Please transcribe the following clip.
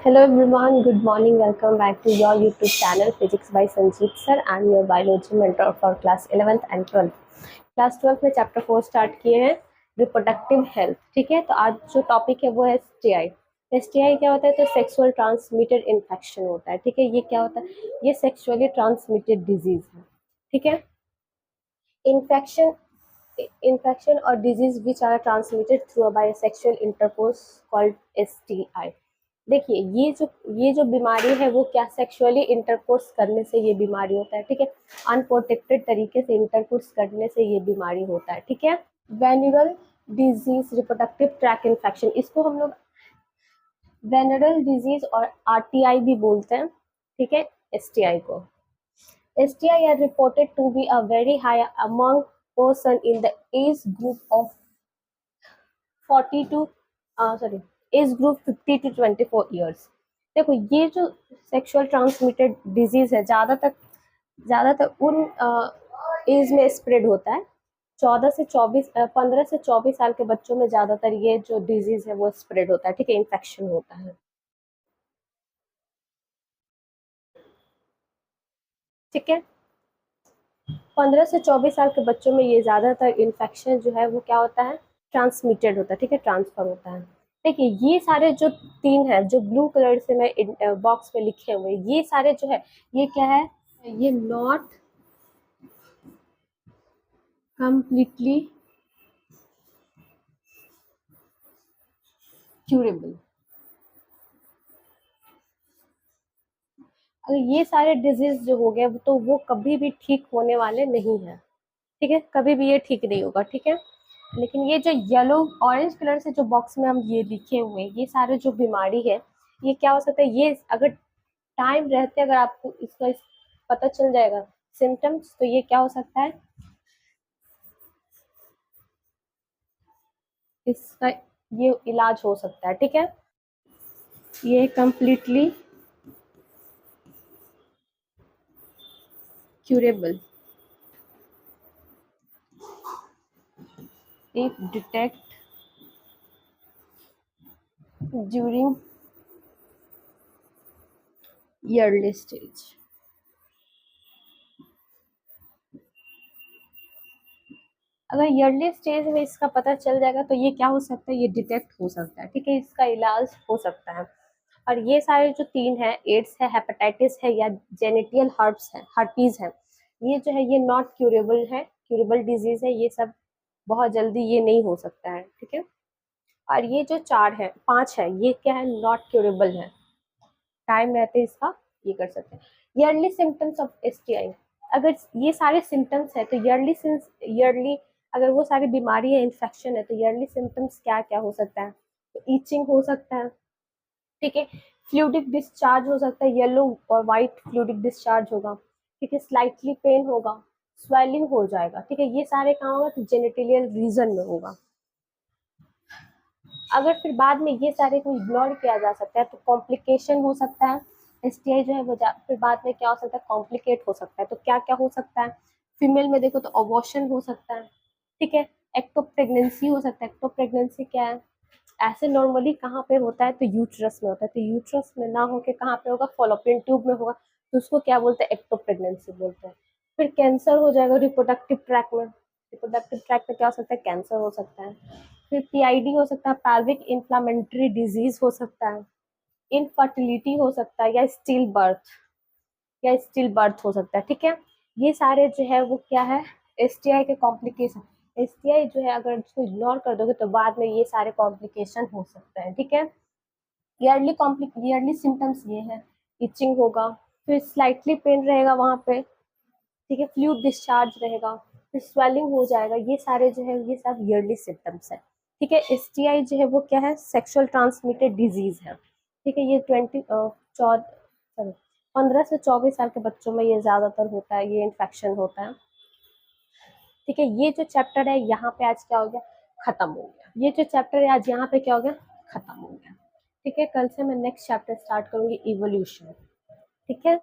Hello everyone, good morning. Welcome back to your YouTube channel Physics by Sanjeev Sir. I'm your biology mentor for class 11th and 12th. Class 12th में chapter 4 start किए हैं reproductive health. ठीक है, तो आज जो topic है वो है एसटीआई. एसटीआई क्या होता है? तो सेक्सुअल ट्रांसमिटेड इन्फेक्शन होता है. ठीक है, ये क्या होता है? ये सेक्सुअली ट्रांसमिटेड डिजीज है. ठीक है, infection infection or disease which are transmitted through by a sexual intercourse called STI. देखिए, ये जो बीमारी है वो क्या सेक्सुअली इंटरकोर्स करने से ये बीमारी होता है. ठीक है, अनप्रोटेक्टेड तरीके से इंटरकोर्स करने से ये बीमारी होता है. ठीक है, venereal disease reproductive tract infection, इसको हम लोग वेनरल डिजीज और आरटीआई भी बोलते हैं. ठीक है, एसटीआई को STI are reported to be a very high among person in the age group of 40 to age group 50 to 24 years. देखो, ये जो सेक्सुअल ट्रांसमिटेड डिजीज है ज़्यादातर उन एज में स्प्रेड होता है. 15 से 24 साल के बच्चों में ज़्यादातर ये जो डिजीज है वो स्प्रेड होता है. ठीक है, इन्फेक्शन होता है. ठीक है, 15 से 24 साल के बच्चों में ये ज़्यादातर इन्फेक्शन जो है वो क्या होता है? ट्रांसमिटेड होता है. ठीक है, ट्रांसफर होता है. देखिए, ये सारे जो 3 है जो ब्लू कलर से मैं बॉक्स में लिखे हुए, ये सारे जो है ये क्या है? ये नॉट कंप्लीटली क्यूरेबल. अगर ये सारे डिजीज जो हो गए तो वो कभी भी ठीक होने वाले नहीं है. ठीक है, कभी भी ये ठीक नहीं होगा. ठीक है, लेकिन ये जो येलो ऑरेंज कलर से जो बॉक्स में हम ये लिखे हुए ये सारे जो बीमारी है ये क्या हो सकता है? ये अगर टाइम रहते अगर आपको इसका पता चल जाएगा सिम्टम्स, तो ये क्या हो सकता है? इसका ये इलाज हो सकता है. ठीक है, ये completely curable if detect during early stage. अगर अर्ली स्टेज में इसका पता चल जाएगा तो ये क्या हो सकता है? ये डिटेक्ट हो सकता है. ठीक है, इसका इलाज हो सकता है. और ये सारे जो 3 है, एड्स है, हेपेटाइटिस है या जेनिटियल हर्पीज है, ये जो है ये नॉट क्यूरेबल है, क्यूरेबल डिजीज है. ये सब बहुत जल्दी ये नहीं हो सकता है. ठीक है, और ये जो 5 है ये क्या है? नॉट क्यूरेबल है. टाइम रहते इसका ये कर सकते हैं. ईयरली सिम्टम्स ऑफ एसटीआई, अगर ये सारे सिम्टम्स है तो ईयरली अगर वो सारी बीमारी है, इन्फेक्शन है, तो ईयरली सिम्टम्स क्या क्या हो सकता है? तो ईचिंग हो सकता है. ठीक है, फ्लूइडिक डिस्चार्ज हो सकता है, येलो और वाइट फ्लूइडिक डिस्चार्ज होगा. ठीक है, स्लाइटली पेन होगा, स्वेलिंग हो जाएगा. ठीक है, ये सारे कहाँ होगा? तो जेनिटलियल रीजन में होगा. अगर फिर बाद में ये सारे को इग्नोर किया जा सकता है तो कॉम्प्लिकेशन हो सकता है. एसटीआई जो है वो फिर बाद में क्या हो सकता है? कॉम्प्लिकेट हो सकता है. तो क्या क्या हो सकता है? फीमेल में देखो तो अबॉर्शन हो सकता है. ठीक है, एक्टो प्रेगनेंसी हो सकता है. एक्टो प्रेगनेंसी क्या है? ऐसे नॉर्मली कहाँ पे होता है? तो यूट्रस में होता है. तो यूट्रस में ना होके कहाँ पे होगा? फॉलोपियन ट्यूब में होगा. तो उसको क्या बोलते हैं? एक्टो प्रेगनेंसी बोलते हैं. फिर कैंसर हो जाएगा रिप्रोडक्टिव ट्रैक में. रिप्रोडक्टिव ट्रैक में क्या हो सकता है? कैंसर हो सकता है. फिर पीआईडी हो सकता है, पैल्विक इन्फ्लामेटरी डिजीज हो सकता है, इनफर्टिलिटी हो सकता है, या स्टिल बर्थ हो सकता है. ठीक है, ये सारे जो है वो क्या है? एसटीआई के कॉम्प्लिकेशन. एसटीआई जो है अगर इसको इग्नोर कर दोगे तो बाद में ये सारे कॉम्प्लिकेशन हो सकते हैं. ठीक है, ईयरली सिम्टम्स ये है, इचिंग होगा, फिर स्लाइटली पेन रहेगा वहां पे. ठीक है, फ्लूइड डिस्चार्ज रहेगा, फिर स्वेलिंग हो जाएगा. ये सारे जो है ये सब ईयरली सिम्टम्स है. ठीक है, एसटीआई जो है वो क्या है? सेक्सुअल ट्रांसमिटेड डिजीज है. ठीक है, ये 15 से 24 साल के बच्चों में ये ज्यादातर होता है, ये इन्फेक्शन होता है. ठीक है, ये जो चैप्टर है यहाँ पे आज क्या हो गया? खत्म हो गया. ये जो चैप्टर है आज यहाँ पे क्या हो गया? खत्म हो गया. ठीक है, कल से मैं नेक्स्ट चैप्टर स्टार्ट करूंगी, इवोल्यूशन. ठीक है.